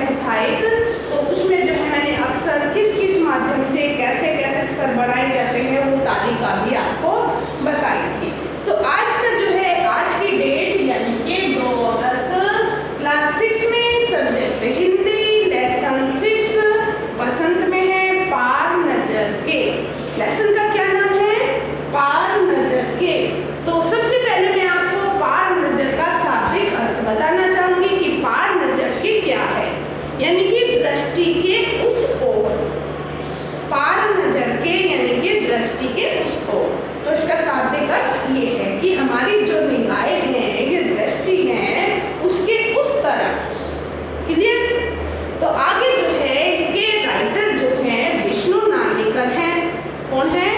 ग्रंथायक, तो उसमें जो है मैंने अक्षर किस किस माध्यम से कैसे कैसे अक्षर बनाए जाते हैं वो तालिका भी आपको बताई थी। तो आज का जो है, आज की डेट यानी कि 2 अगस्त, क्लास 6 में सब्जेक्ट हिंदी, लेसन 6 बसंत में है पार नजर के। लेसन का क्या नाम है? पार नजर के। तो सबसे पहले मैं आपको पार नजर का शाब्दिक अर्थ बताना चाहूंगी कि पार नजर के क्या है, यानी कि दृष्टि के उस ओर। पार नजर के यानी कि दृष्टि के उस ओर। तो इसका शाब्दिक अर्थ ये है कि हमारी जो निगाहें हैं, ये दृष्टि है उसके उस तरफ। क्लियर? तो आगे जो है इसके राइटर जो हैं विष्णु नार्लिकर हैं। कौन है?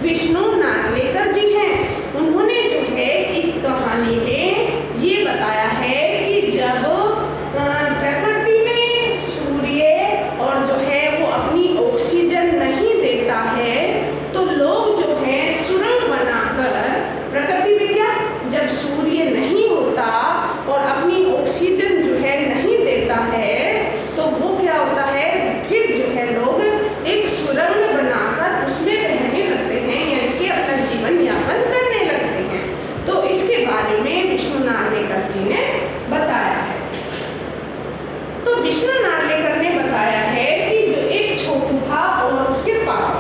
विष्णु नार्लिकर जी हैं। उन्होंने जो है इस कहानी में ये बताया है कि जब प्रकृति में सूर्य और जो है वो अपनी ऑक्सीजन नहीं देता है तो लोग जो है सुरंग बनाकर, प्रकृति में क्या, जब सूर्य नहीं होता और अपनी ऑक्सीजन जो है नहीं देता है तो वो क्या होता है, फिर जो है लोग एक सुरंग बनाकर उसमें रहने लगते हैं, यानी कि अपना जीवन यापन करने लगते हैं। तो इसके बारे में विष्णु नार्लिकर जी ने बताया है। तो विष्णु नार्लिकर ने बताया है कि जो एक छोटू था और उसके पापा,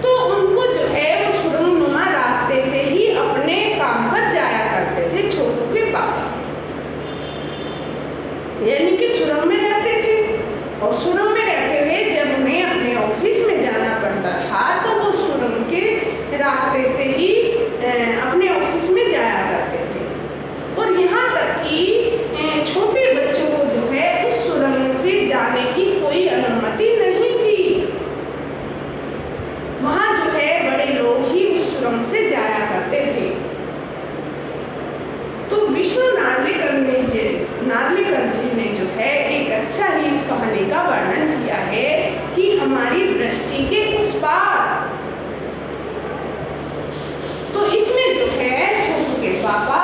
तो उनको जो है वो सुरंगनुमा रास्ते से ही अपने काम पर जाया करते थे। छोटू के पापा यानी कि सुरंग में रहते थे, और सुरंग में रहते हुए जब उन्हें अपने ऑफिस में जाना पड़ता था तो वो सुरंग के रास्ते से ही अपने ऑफिस में जाया करते थे। और यहाँ तक कि छोटे बच्चों को जो है उस सुरंग से जाने की कोई अनुमति नहीं थी। वहाँ जो है बड़े लोग ही उस सुरंग से जाया करते थे। तो विष्णु नार्लिकर जी ने जो है एक अच्छा ही इस कहानी का वर्णन किया है कि हमारी दृष्टि के उस पार। तो इसमें जो है छोटू के पापा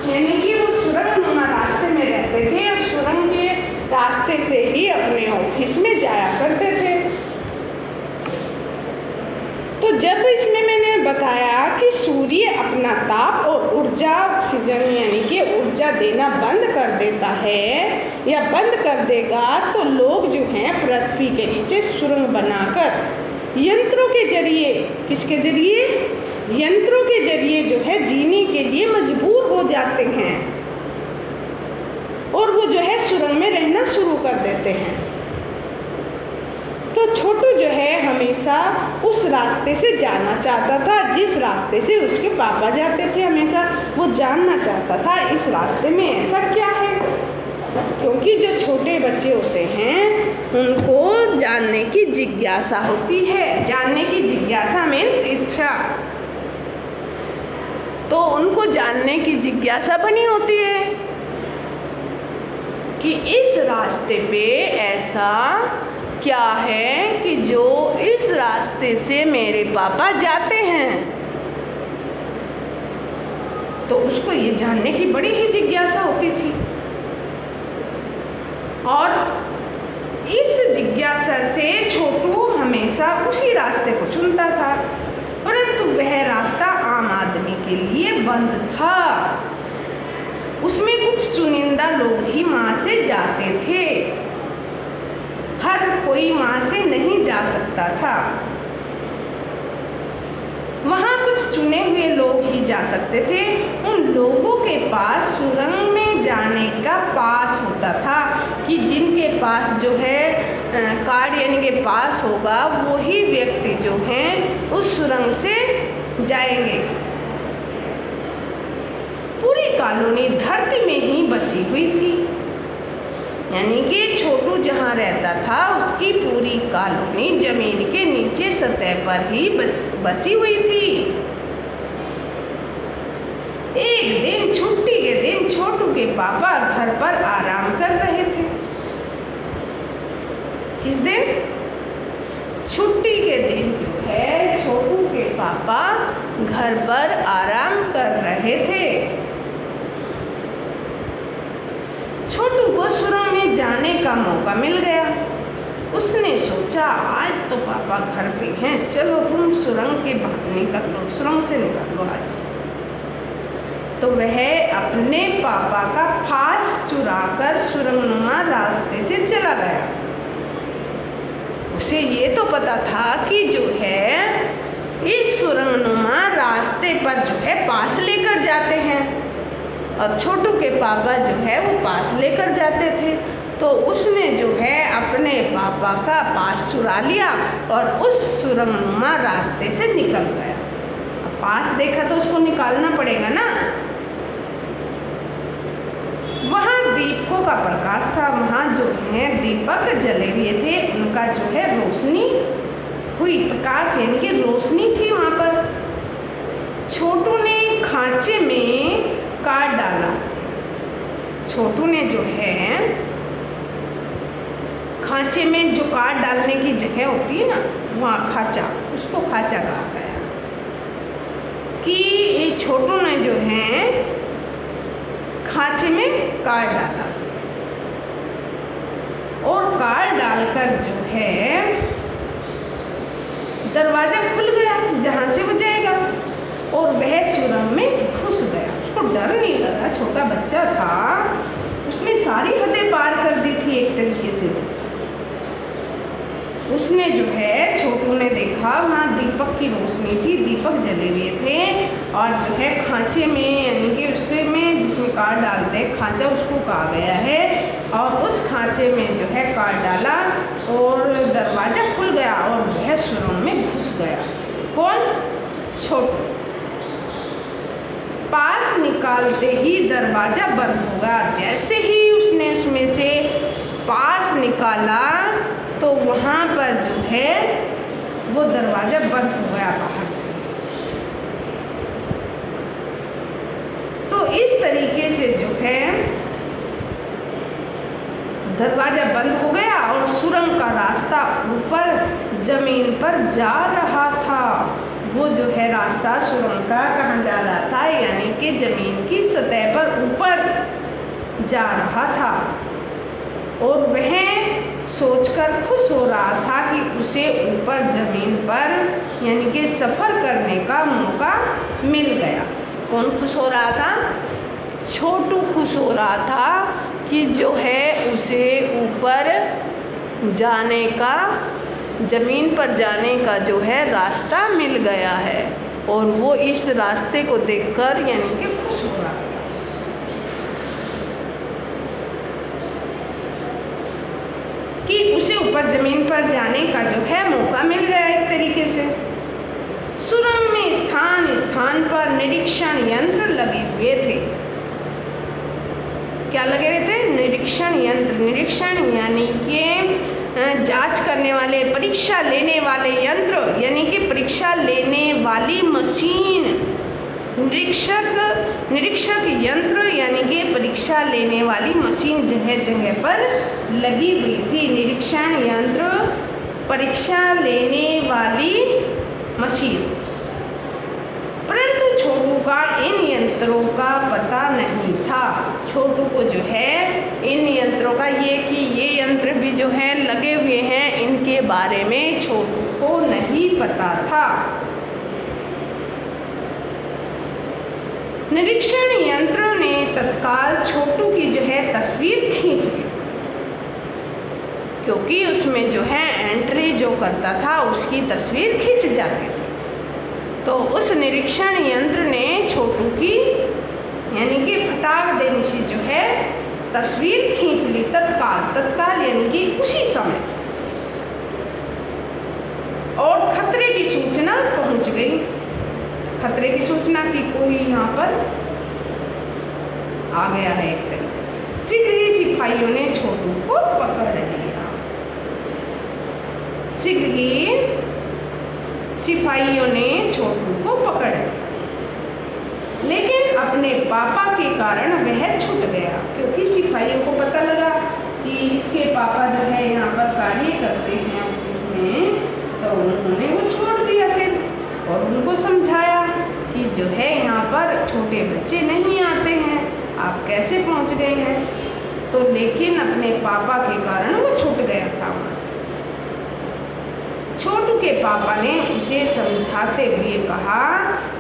यानी कि वो सुरंगनुमा रास्ते में रहते थे और सुरंग के रास्ते से ही अपने ऑफिस में जाया करते थे। तो जब इसमें मैंने बताया कि सूर्य अपना ताप और ऊर्जा, ऑक्सीजन यानी कि ऊर्जा देना बंद कर देता है या बंद कर देगा तो लोग जो हैं पृथ्वी के नीचे सुरंग बनाकर यंत्रों के जरिए, किसके जरिए? यंत्रों के जरिए जो है जीने के लिए मजबूर हो जाते हैं और वो जो है सुरंग में रहना शुरू कर देते हैं। तो छोटू जो है हमेशा उस रास्ते से जाना चाहता था जिस रास्ते से उसके पापा जाते थे। हमेशा वो जानना चाहता था इस रास्ते में ऐसा क्या है, क्योंकि जो छोटे बच्चे होते हैं उनको जानने की जिज्ञासा होती है। जानने की जिज्ञासा मीन्स इच्छा। तो उनको जानने की जिज्ञासा बनी होती है कि इस रास्ते पे ऐसा क्या है कि जो इस रास्ते से मेरे पापा जाते हैं। तो उसको ये जानने की बड़ी ही जिज्ञासा होती थी और इस जिज्ञासा से छोटू हमेशा उसी रास्ते को चुनता था, परंतु वह रास्ता आम आदमी के लिए बंद था। उसमें कुछ चुनिंदा लोग ही वहाँ से जाते थे, हर कोई वहाँ से नहीं जा सकता था। वहाँ कुछ चुने हुए लोग ही जा सकते थे। उन लोगों के पास सुरंग में जाने का पास होता था कि जिनके पास जो है कार्ड यानी के पास होगा वही व्यक्ति जो हैं उस सुरंग से जाएंगे। पूरी कॉलोनी धरती में ही बसी हुई थी, यानी कि छोटू जहाँ रहता था उसकी पूरी कॉलोनी जमीन के नीचे सतह पर ही बसी हुई थी। एक दिन छुट्टी के दिन छोटू के पापा घर पर आराम कर रहे थे। किस दिन? छुट्टी के दिन जो है छोटू के पापा घर पर आराम कर रहे थे। छोटू को सुरंग में जाने मौका मिल गया। उसने सोचा आज तो पापा घर पे हैं, चलो तुम सुरंग के बाहर निकल लो, सुरंग से निकल लो आज। तो वह अपने पापा का फास चुराकर सुरंगनुमा रास्ते से चला गया। उसे ये तो पता था कि जो है इस सुरंगनुमा रास्ते पर जो है पास लेकर जाते हैं, और छोटू के पापा जो है वो पास लेकर जाते थे। तो उसने जो है अपने पापा का पास चुरा लिया और उस सुरंगनुमा रास्ते से निकल गया। अब पास देखा तो उसको निकालना पड़ेगा ना। वहाँ दीपकों का प्रकाश था, वहाँ जो है दीपक जले हुए थे, उनका जो है रोशनी हुई, प्रकाश यानी कि रोशनी थी वहाँ पर। छोटू ने खांचे में काट डाला। छोटू ने जो है खांचे में जो काट डालने की जगह होती है ना, वहाँ खांचा, उसको खांचा कहा गया। कि छोटू ने जो है खांचे में काट डाला और काट डालकर जो है दरवाजा खुल गया जहाँ से वो जाएगा, और वह सुरंग में घुस गया। उसको डर नहीं लगा, छोटा बच्चा था, उसने सारी हदें पार कर दी थी एक तरीके से। उसने जो है छोटू ने देखा वहाँ दीपक की रोशनी थी, दीपक जले हुए थे, और जो है खांचे में यानी कि उससे में जिसमें काट डालते हैं खांचा, उसको कहा गया है, और उस खांचे में जो है काट डाला और दरवाज़ा खुल गया और वह सुरंग में घुस गया। कौन? छोटू। पास निकालते ही दरवाज़ा बंद हो गया। जैसे ही उसने उसमें से पास निकाला तो वहाँ पर जो है वो दरवाज़ा बंद हो गया बाहर से। तो इस तरीके से जो है दरवाज़ा बंद हो गया और सुरंग का रास्ता ऊपर ज़मीन पर जा रहा था। वो जो है रास्ता सुरंग का कहाँ जा रहा था, यानी कि ज़मीन की सतह पर ऊपर जा रहा था। और वह सोचकर खुश हो रहा था कि उसे ऊपर ज़मीन पर यानी कि सफ़र करने का मौका मिल गया। कौन खुश हो रहा था? छोटू खुश हो रहा था कि जो है उसे ऊपर जाने का, ज़मीन पर जाने का जो है रास्ता मिल गया है, और वो इस रास्ते को देखकर यानी कि खुश हो रहा था। कि उसे ऊपर ज़मीन पर जाने का जो है मौका मिल गया एक तरीके से। सुरंग में स्थान स्थान पर निरीक्षण यंत्र लगे हुए थे। क्या लगे हुए थे? निरीक्षण यंत्र। निरीक्षण यानी कि जांच करने वाले, परीक्षा लेने वाले यंत्र, यानी कि परीक्षा लेने वाली मशीन। निरीक्षक यंत्र यानी कि परीक्षा लेने वाली मशीन जगह जगह पर लगी हुई थी। निरीक्षण यंत्र, परीक्षा लेने वाली मशीन। परंतु छोटू का इन यंत्रों का पता नहीं था। छोटू को जो है इन यंत्रों का, ये कि ये यंत्र भी जो है लगे हुए हैं, इनके बारे में छोटू को नहीं पता था। निरीक्षण यंत्र ने तत्काल छोटू की जो है तस्वीर खींच ली, क्योंकि उसमें जो है एंट्री जो करता था उसकी तस्वीर खींच जाती थी। तो उस निरीक्षण यंत्र ने छोटू की यानी कि फटाक देने से जो है तस्वीर खींच ली तत्काल यानी कि उसी समय, और खतरे की सूचना पहुंच गई। खतरे की सूचना कि कोई यहाँ पर आ गया है एक तरीके से। शीघ्र ही सिपाहियों ने छोटू को पकड़ लिया। शीघ्र ही सिपाहियों ने छोटू को पकड़ लिया, लेकिन अपने पापा के कारण वह छूट गया, क्योंकि सिपाहियों को पता लगा कि इसके पापा जो है यहाँ पर कार्य करते हैं ऑफिस में, तो उन्होंने वो छोड़ दिया फिर, और उनको समझाया कि जो है यहाँ पर छोटे बच्चे नहीं आते हैं, आप कैसे पहुँच गए हैं। तो लेकिन अपने पापा के कारण वो छूट गया था वहाँ से। छोटू के पापा ने उसे समझाते हुए कहा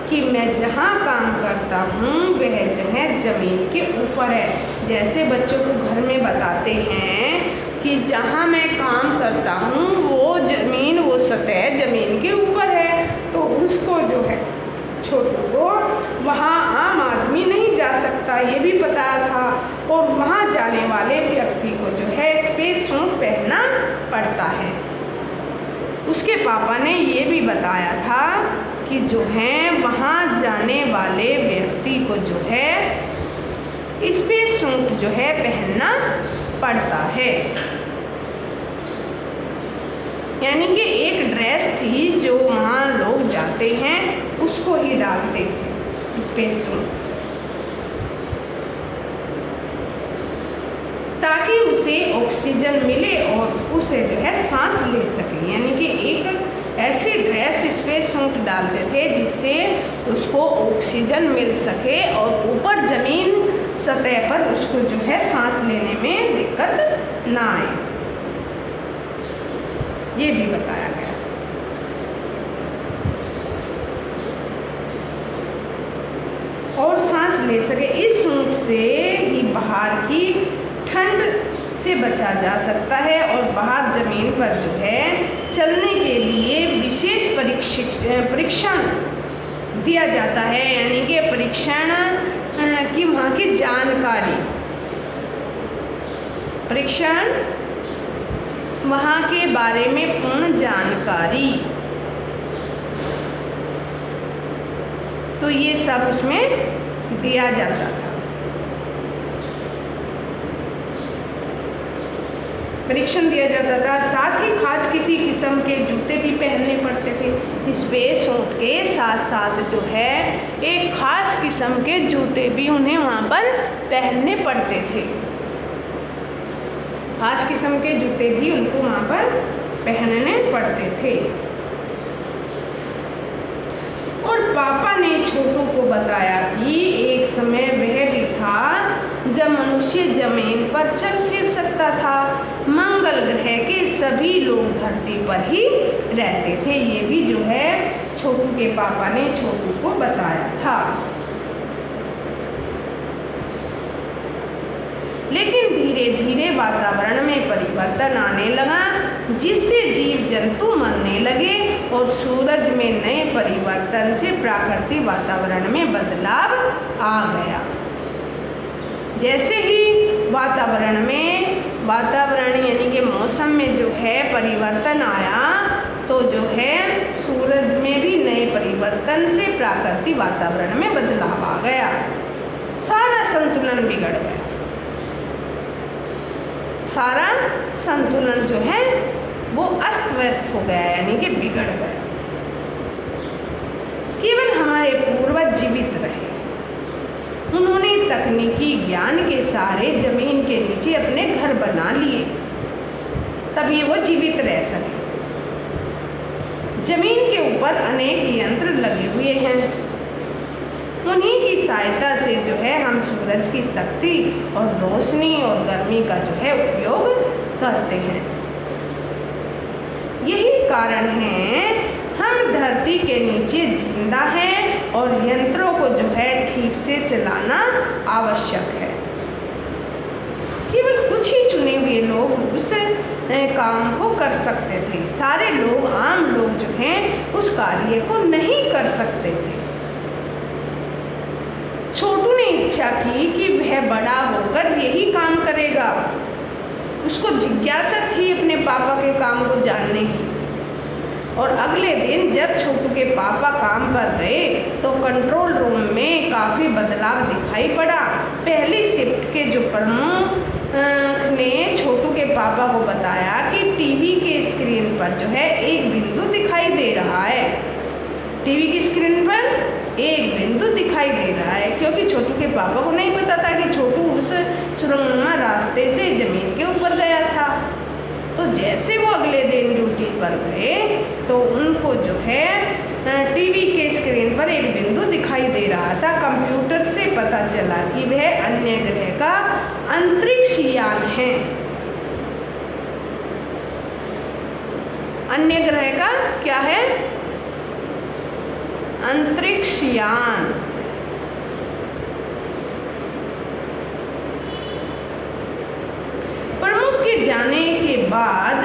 कि मैं जहाँ काम करता हूँ वह जगह ज़मीन के ऊपर है। जैसे बच्चों को घर में बताते हैं कि जहाँ मैं काम करता हूँ वो ज़मीन, वो सतह ज़मीन के ऊपर है, तो उसको जो है छोटू को वहाँ आम आदमी नहीं जा सकता, ये भी पता था। और वहाँ जाने वाले व्यक्ति को जो है स्पेस सूट पहनना पड़ता है। उसके पापा ने ये भी बताया था कि जो है वहाँ जाने वाले व्यक्ति को जो है स्पेस सूट जो है पहनना पड़ता है। यानी कि एक ड्रेस थी जो वहाँ लोग जाते हैं उसको ही डालते थे, स्पेस सूट, ताकि उसे ऑक्सीजन मिले और उसे जो है सांस ले सके। यानी कि एक ऐसी ड्रेस स्पेस सूट डालते थे जिससे उसको ऑक्सीजन मिल सके और ऊपर ज़मीन सतह पर उसको जो है सांस लेने में दिक्कत ना आए, ये भी बताया गया था। और सांस ले सके, इस सूट से ही बाहर की ठंड से बचा जा सकता है और बाहर ज़मीन पर जो है चलने के लिए विशेष परीक्षण दिया जाता है। यानी कि परीक्षण की वहाँ की जानकारी, परीक्षण वहाँ के बारे में पूर्ण जानकारी, तो ये सब उसमें दिया जाता था। परीक्षण दिया जाता था। साथ ही खास किसी किस्म के जूते भी पहनने पड़ते थे। स्पेस सूट के साथ साथ जो है एक खास किस्म के जूते भी उन्हें वहाँ पर पहनने पड़ते थे। खास किस्म के जूते भी उनको वहाँ पर पहनने पड़ते थे। और पापा ने छोटू को बताया कि एक समय वह भी था जब मनुष्य जमीन पर चल फिर सकता था। मंगल ग्रह के सभी लोग धरती पर ही रहते थे। ये भी जो है छोटू के पापा ने छोटू को बताया था। लेकिन धीरे धीरे वातावरण में परिवर्तन आने लगा, जिससे जीव जंतु मरने लगे और सूरज में नए परिवर्तन से प्राकृतिक वातावरण में बदलाव आ गया। जैसे ही वातावरण यानी कि मौसम में जो है परिवर्तन आया, तो जो है सूरज में भी नए परिवर्तन से प्राकृतिक वातावरण में बदलाव आ गया। सारा संतुलन बिगड़ गया। सारा संतुलन जो है वो अस्त व्यस्त हो गया, यानी कि बिगड़ गया। केवल हमारे पूर्वज जीवित रहे। उन्होंने तकनीकी ज्ञान के सहारे जमीन के नीचे अपने घर बना लिए, तभी वो जीवित रह सके। जमीन के ऊपर अनेक यंत्र लगे हुए हैं। उन्हीं की सहायता से जो है हम सूरज की शक्ति और रोशनी और गर्मी का जो है उपयोग करते हैं। यही कारण है हम धरती के नीचे जिंदा हैं और यंत्रों को जो है ठीक से चलाना आवश्यक है। केवल कुछ ही चुने हुए लोग उस काम को कर सकते थे। सारे लोग, आम लोग जो हैं उस कार्य को नहीं कर सकते थे। छोटू ने इच्छा की कि वह बड़ा होकर यही काम करेगा। उसको जिज्ञासा थी अपने पापा के काम को जानने की। और अगले दिन जब छोटू के पापा काम पर गए तो कंट्रोल रूम में काफ़ी बदलाव दिखाई पड़ा। पहली शिफ्ट के जो प्रमुख ने छोटू के पापा को बताया कि टीवी के स्क्रीन पर जो है एक बिंदु दिखाई दे रहा है। टीवी की स्क्रीन पर एक बिंदु दिखाई दे रहा है, क्योंकि छोटू के पापा को नहीं पता था कि छोटू उस सुरंगनुमा रास्ते से ज़मीन के ऊपर गया था। तो जैसे वो अगले दिन ड्यूटी पर गए तो उनको जो है टीवी के स्क्रीन पर एक बिंदु दिखाई दे रहा था। कंप्यूटर से पता चला कि वह अन्य ग्रह का अंतरिक्ष यान हैं। अन्य ग्रह का क्या है? अंतरिक्ष यान। प्रमुख के जाने के बाद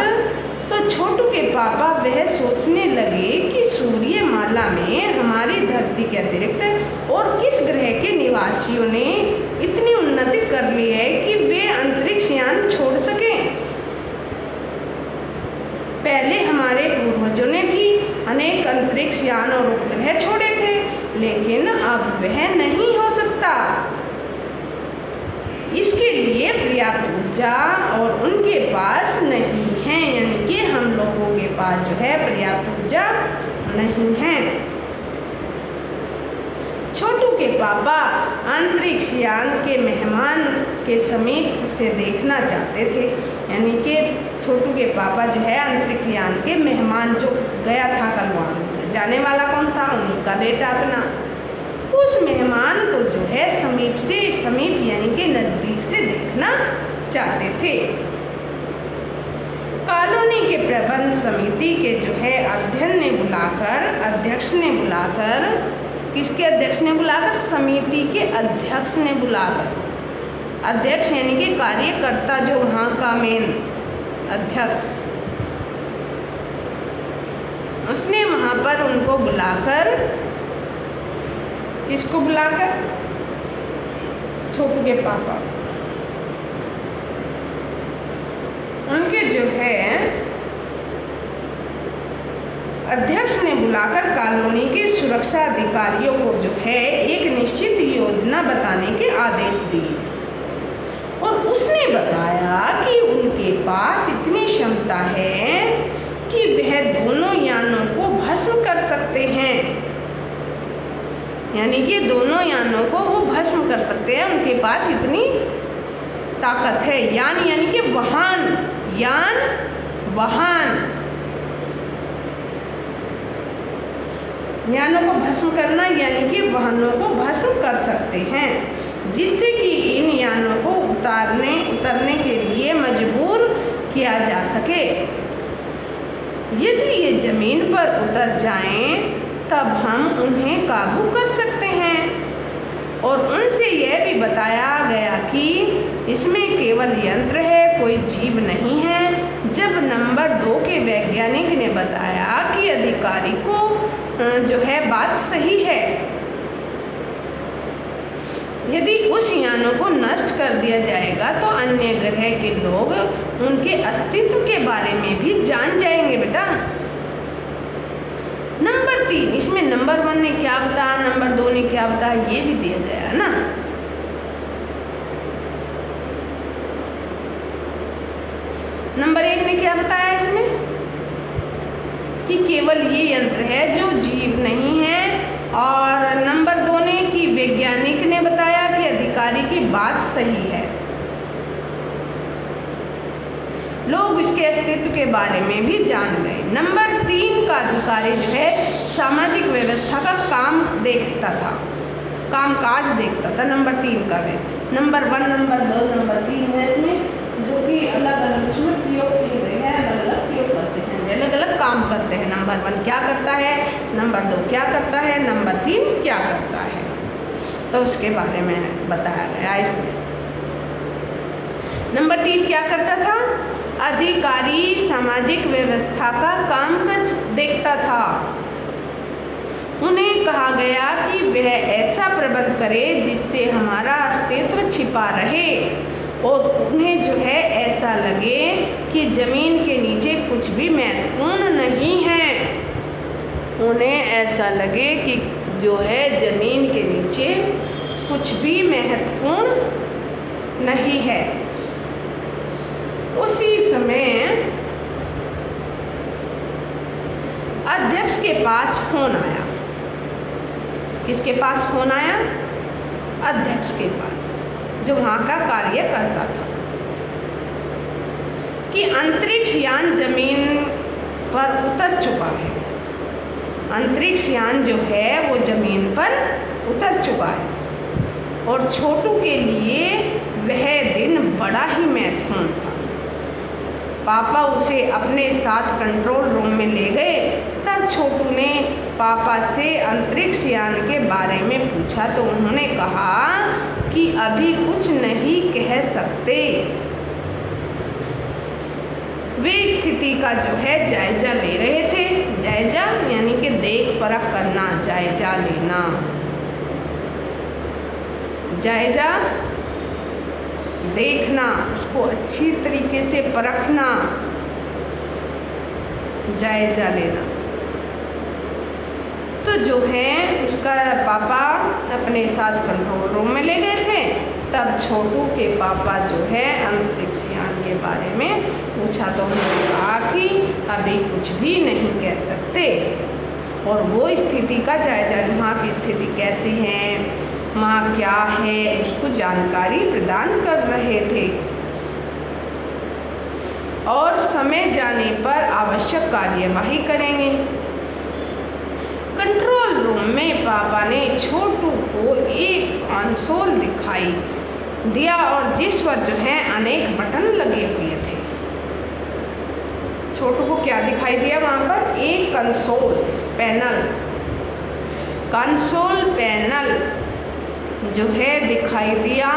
तो छोटू के पापा वह सोचने लगे कि सूर्यमाला में हमारी धरती के अतिरिक्त और किस ग्रह के निवासियों ने इतनी उन्नति कर ली है कि वे अंतरिक्ष यान छोड़ सकें। पहले हमारे पूर्वजों ने भी अनेक अंतरिक्ष यान और उपग्रह छोड़े थे, लेकिन अब वह नहीं हो सकता। इसके लिए पर्याप्त ऊर्जा और उनके पास नहीं है, यानी कि हम लोगों के पास जो है पर्याप्त ऊर्जा नहीं है। छोटू के पापा अंतरिक्ष यान के मेहमान के समीप से देखना चाहते थे, यानी कि छोटू के पापा जो है अंतरिक्ष यान के मेहमान जो गया था कल वहाँ जाने वाला कौन था? उन्हीं का बेटा अपना। उस मेहमान को जो है समीप यानी कि नज़दीक से देखना चाहते थे। कॉलोनी के प्रबंध समिति के जो है अध्यक्ष ने बुलाकर किसके अध्यक्ष ने बुलाकर? समिति के अध्यक्ष ने बुलाकर। अध्यक्ष यानी कि कार्यकर्ता, जो वहाँ का मेन अध्यक्ष, उसने वहाँ पर उनको बुलाकर, किसको बुलाकर? छोटू के पापा। उनके जो है अध्यक्ष ने बुलाकर कॉलोनी के सुरक्षा अधिकारियों को जो है एक निश्चित योजना बताने के आदेश दिए और उसने बताया कि उनके पास इतनी क्षमता है कि वह दोनों यानों को भस्म कर सकते हैं, यानी कि दोनों यानों को वो भस्म कर सकते हैं। उनके पास इतनी ताकत है। यान यानी कि वाहन, यानों को भस्म करना, यानी कि वाहनों को भस्म कर सकते हैं, जिससे कि इन यानों को उतरने के लिए मजबूर किया जा सके। यदि ये जमीन पर उतर जाएं, तब हम उन्हें काबू कर सकते हैं। और उनसे यह भी बताया गया कि इसमें केवल यंत्र है, कोई जीव नहीं है। जब नंबर 2 के वैज्ञानिक ने बताया कि अधिकारी को जो है बात सही है, यदि उस यानों को नष्ट कर दिया जाएगा तो अन्य ग्रह के लोग उनके अस्तित्व के बारे में भी जान जाएंगे बेटा। नंबर 3, इसमें नंबर 1 ने क्या बताया, नंबर 2 ने क्या बताया, ये भी दिया गया है ना। नंबर 1 ने क्या बताया इसमें कि केवल ये यंत्र है जो जीव नहीं है, और नंबर 2 ने कि वैज्ञानिक ने बताया कि अधिकारी की बात सही है, लोग इसके अस्तित्व के बारे में भी जान गए। नंबर 3 का अधिकारी जो है सामाजिक व्यवस्था का काम देखता था, कामकाज देखता था। नंबर 3 का है, नंबर 1, नंबर 2, नंबर 3 है इसमें, जो कि अलग अलग उसमें प्रयोग किए गए हैं, अलग अलग प्रयोग करते हैं, अलग अलग काम करते हैं। नंबर 1 क्या करता है, नंबर 2 क्या करता है, नंबर 3 क्या करता है, तो उसके बारे में बताया गया इसमें। नंबर 3 क्या करता था? अधिकारी सामाजिक व्यवस्था का कामकाज देखता था। उन्हें कहा गया कि वह ऐसा प्रबंध करे जिससे हमारा अस्तित्व छिपा रहे और उन्हें जो है ऐसा लगे कि ज़मीन के नीचे कुछ भी महत्वपूर्ण नहीं है। उन्हें ऐसा लगे कि जो है ज़मीन के नीचे कुछ भी महत्वपूर्ण नहीं है। उसी समय अध्यक्ष के पास फोन आया। किसके पास फोन आया? अध्यक्ष के पास, जो वहाँ का कार्य करता था, कि अंतरिक्ष यान जमीन पर उतर चुका है। अंतरिक्ष यान जो है वो जमीन पर उतर चुका है और छोटू के लिए वह दिन बड़ा ही महत्वपूर्ण था। पापा उसे अपने साथ कंट्रोल रूम में ले गए। तब छोटू ने पापा से अंतरिक्ष यान के बारे में पूछा तो उन्होंने कहा कि अभी कुछ नहीं कह सकते। वे स्थिति का जो है जायजा ले रहे थे। जायजा यानी कि देख परख करना, जायजा लेना। जायजा देखना, उसको अच्छी तरीके से परखना, जायजा लेना। तो जो है उसका पापा अपने साथ कंट्रोल रूम में ले गए थे। तब छोटू के पापा जो है अंतरिक्ष यान के बारे में पूछा तो उन्होंने कहा कि अभी कुछ भी नहीं कह सकते। और वो स्थिति का जायजा, वहाँ की स्थिति कैसी है, वहाँ क्या है, उसको जानकारी प्रदान कर रहे थे। और समय जाने पर आवश्यक कार्यवाही करेंगे। कंट्रोल रूम में पापा ने छोटू को एक कंसोल दिखाई दिया और जिस पर जो है अनेक बटन लगे हुए थे। छोटू को क्या दिखाई दिया वहाँ पर? एक कंसोल पैनल, कंसोल पैनल जो है दिखाई दिया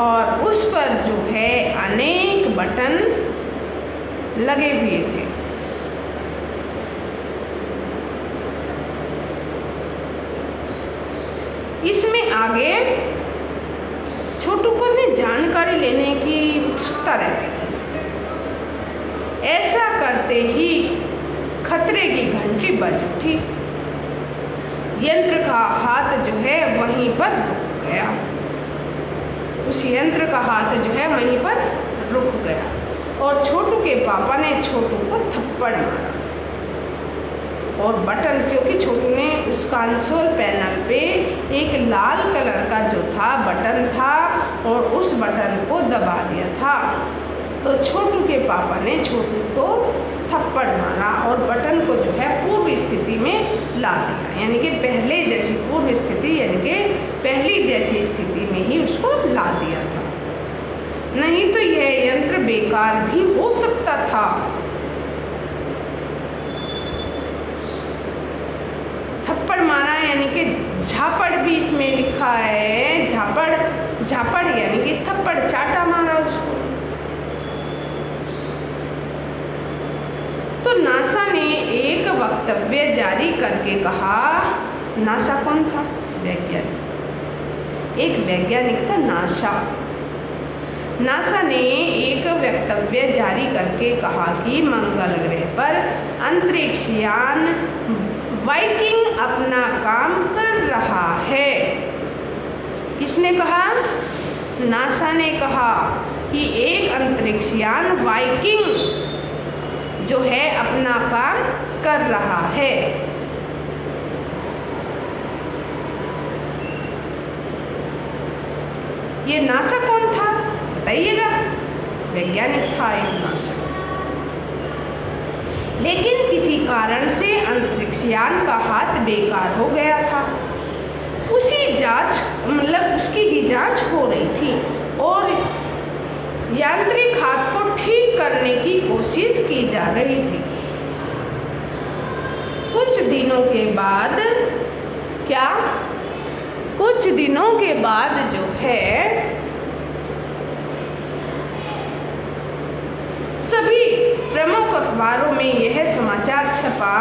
और उस पर जो है अनेक बटन लगे हुए थे। इसमें आगे छोटू को ने जानकारी लेने की उत्सुकता रहती थी। ऐसा करते ही खतरे की घंटी बज उठी। यंत्र का हाथ जो है वहीं पर रुक गया। उस यंत्र का हाथ जो है वहीं पर रुक गया और छोटू के पापा ने छोटू को थप्पड़ मारा। और बटन, क्योंकि छोटू ने उस कंसोल पैनल पे एक लाल कलर का जो था बटन था और उस बटन को दबा दिया था। तो छोटू के पापा ने छोटू को थप्पड़ मारा और बटन को जो है पूर्व स्थिति में ला दिया, यानी कि पहले जैसी पूर्व स्थिति, यानी कि पहली जैसी स्थिति में ही उसको ला दिया था। नहीं तो यह यंत्र बेकार भी हो सकता था। थप्पड़ मारा यानी कि झापड़ भी इसमें लिखा है। झापड़, झापड़ यानी कि थप्पड़, चाटा मारा उसको। तो नासा ने एक वक्तव्य जारी करके कहा, नासा कौन था? वैज्ञानिक, एक वैज्ञानिक था नासा। नासा ने एक वक्तव्य जारी करके कहा कि मंगल ग्रह पर अंतरिक्ष यान वाइकिंग अपना काम कर रहा है। किसने कहा? नासा ने कहा कि एक अंतरिक्ष यान वाइकिंग जो है अपना काम कर रहा है। ये नासा कौन था बताइएगा? वैज्ञानिक था एक नासा। लेकिन किसी कारण से अंतरिक्ष यान का हाथ बेकार हो गया था। उसी जांच, मतलब उसकी ही जांच हो रही थी और यांत्रिक हाथ को ठीक करने की कोशिश की जा रही थी। कुछ दिनों के बाद क्या? कुछ दिनों के बाद जो है सभी प्रमुख अखबारों में यह समाचार छपा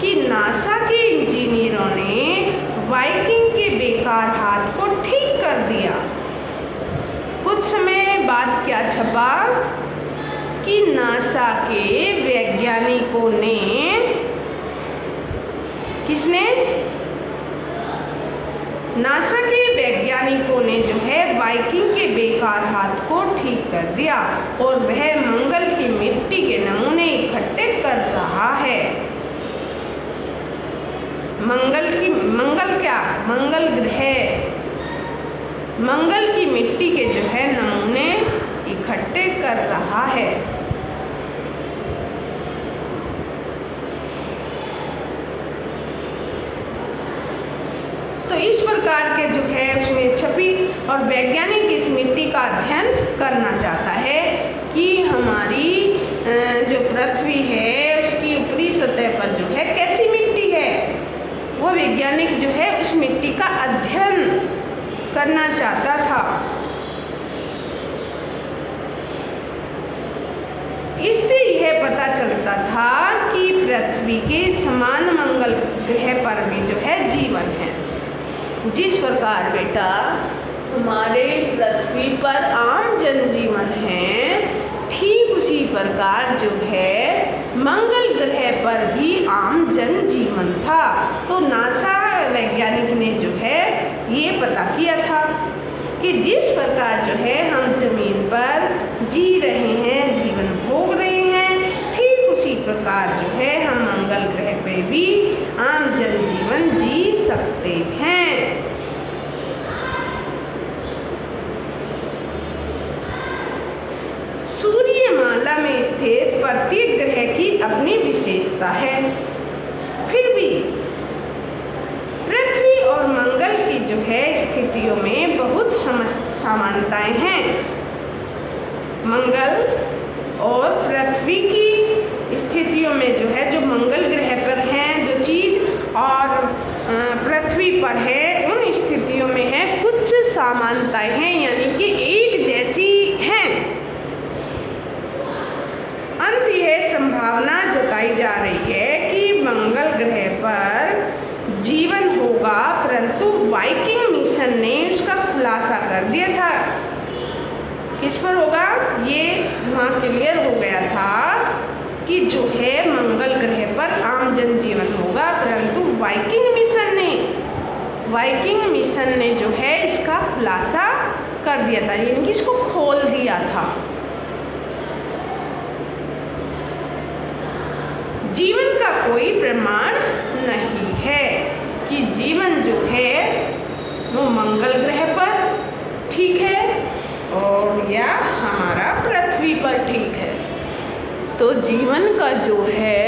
कि नासा के इंजीनियरों ने वाइकिंग के बेकार हाथ को ठीक कर दिया। कुछ समय बाद क्या छपा कि नासा के वैज्ञानिकों ने, किसने? नासा के वैज्ञानिकों ने जो है वाइकिंग के बेकार हाथ को ठीक कर दिया और वह मंगल की मिट्टी के नमूने इकट्ठे कर रहा है। मंगल क्या? मंगल ग्रह, मंगल की मिट्टी के जो है नमूने इकट्ठे कर रहा है। तो इस प्रकार के जो है उसमें छपी और वैज्ञानिक इस मिट्टी का अध्ययन करना चाहता है कि हमारी जो पृथ्वी है उसकी ऊपरी सतह पर जो है कैसी मिट्टी है। वो वैज्ञानिक जो है उस मिट्टी का अध्ययन करना चाहता था। इससे यह पता चलता था कि पृथ्वी के समान मंगल ग्रह पर भी जो है जीवन है। जिस प्रकार बेटा हमारे पृथ्वी पर आम जनजीवन है, ठीक उसी प्रकार जो है मंगल ग्रह पर भी आम जनजीवन था। तो नासा वैज्ञानिक ने जो है ये पता किया था कि जिस प्रकार जो है हम जमीन पर जी रहे हैं, जीवन भोग रहे हैं, ठीक उसी प्रकार जो है हम मंगल ग्रह पे भी आम जनजीवन जी सकते हैं। सूर्यमाला में स्थित प्रत्येक ग्रह की अपनी विशेषता है। फिर भी पृथ्वी और मंगल की जो है स्थितियों में बहुत समानताएं हैं। मंगल और पृथ्वी की स्थितियों में जो है, जो मंगल ग्रह पर हैं जो चीज़ और पृथ्वी पर है उन स्थितियों में है कुछ समानताएं हैं, यानी कि एक जैसी हैं। अंत यह संभावना जताई जा रही है कि मंगल ग्रह पर जीवन होगा, परंतु वाइकिंग मिशन ने उसका खुलासा कर दिया था। किस पर होगा ये वहाँ क्लियर हो गया था कि जो है मंगल ग्रह पर आम जनजीवन होगा, परंतु वाइकिंग मिशन ने जो है इसका खुलासा कर दिया था, यानी कि इसको खोल दिया था। जीवन का कोई प्रमाण नहीं है कि जीवन जो है वो मंगल ग्रह पर ठीक है और या हमारा पृथ्वी पर ठीक है। तो जीवन का जो है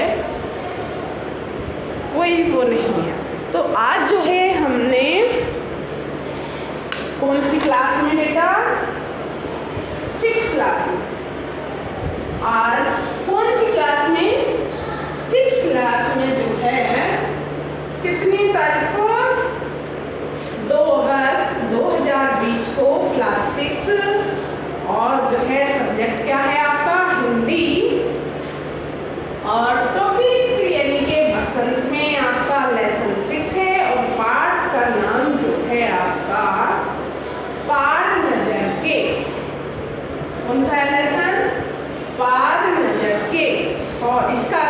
कोई वो नहीं है। तो आज जो है हमने कौन सी क्लास में बेटा? 6th क्लास में। आज कौन सी क्लास में? 6th क्लास में जो है कितनी तारीख को? 2 अगस्त 2020 को क्लास 6 और जो है सब्जेक्ट क्या है आपका? हिंदी और टॉपिक यानी कि बसंत में आपका लेसन 6 है और पाठ का नाम जो है आपका पार नजर के। कौन सा लेसन? पार नजर के। और इसका